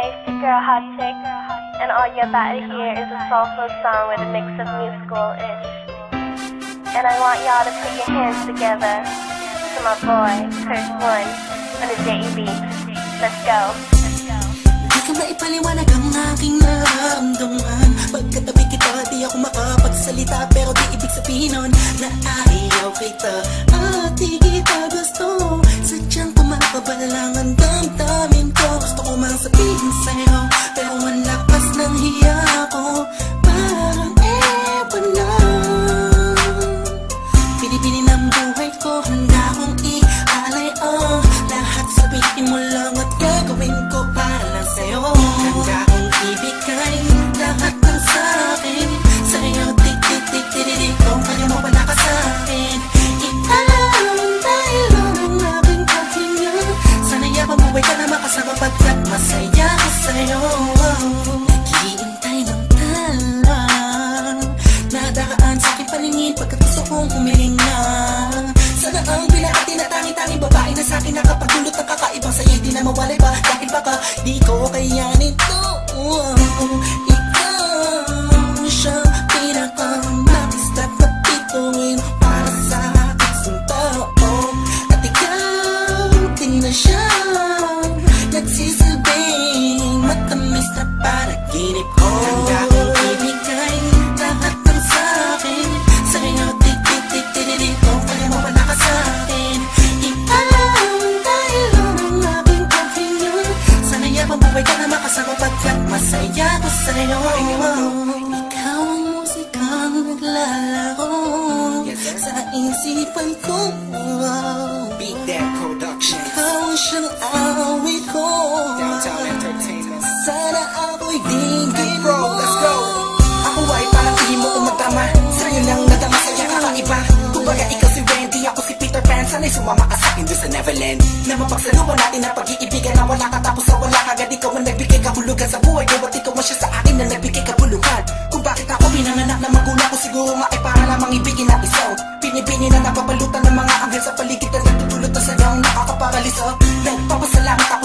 Hi, it's your girl Hot Chick, and all you're about to hear is a soulful song with a mix of musical-ish. And I want y'all to put your hands together to my boy, Curse One, on the JEB. Let's go. Di ka maipaliwanag ang aking nararamdaman. Pagkatabi kita, di ako makapagsalita, pero di ibig sabihin nun na ayaw kita at di kita gusto. Sadyang kumakabalang ang damdamin ko. Gusto ko mang sabihin sa'yo, pero ang lakas ng hiya ko. Parang ewan lang. Pinipili ng buhay ko, handa kong ialay ang lahat. Sabihin mo lang at gagawin ko para lang sa'yo. Handa kong ibigay lahat ng sa'kin sa'yo. Tik-tik-tik-tik-tik, kung kaya mo wala ka sa'kin. Ikaw dahil ang aking paghinga. Sana yaman mo ay ka na makasama pagkat masaya ko sa'yo. Naghihintay ng talang nadakaan sa'king paningin pagkat gusto kong humiling na. Sana ang pinakati na tangi-tangi babae na sa'kin nakapagdulot ng kakaibang sa'yo di na mawalay ba? Dahil baka di ko kayanin to. Ikaw siya pinaka-magistat na pitungin para sa isang tao. At ikaw din na siya nagsisilbing matamis na panaginip ko. Handa kong ibigay lahat ng sa'kin sa'yo. Tik-tik-tik-tik-tik, kung kaya mo wala ka sa'kin. Ikaw dahil ang aking paghinga. Sana yabang buhay ka na makasama pagkat masaya ko sa'yo. Ikaw ang musikang naglalaro sa isipan ko. Beat That Production. Ikaw ang siyang awit ko. Downtown Entertainment. Sana ako'y digin mo. Bro, let's go. Ako ay parang hindi mo umatama. Sa'yo lang nadama sa'yo kakaiba. Kumbaga ikaw si Wendy, ako si Peter Pan. Sana'y sumama ka sa'kin doon sa Neverland. Na mapagsaluhan natin ang pag-iibigan na wala ka tapos sa wala kagad. Ikaw ang nagbigay kahulugan sa buhay ko. At ikaw ang siya sa akin na nagbigay kabuluhan. Kung bakit ako pinanganak na magulang ko, siguro nga ay para lamang ibigin na isaw. Pinipini na napapalutan ng mga anghel sa paligid na nagtutulot na sayaw nakakaparalisa. Nagpapasalamat ako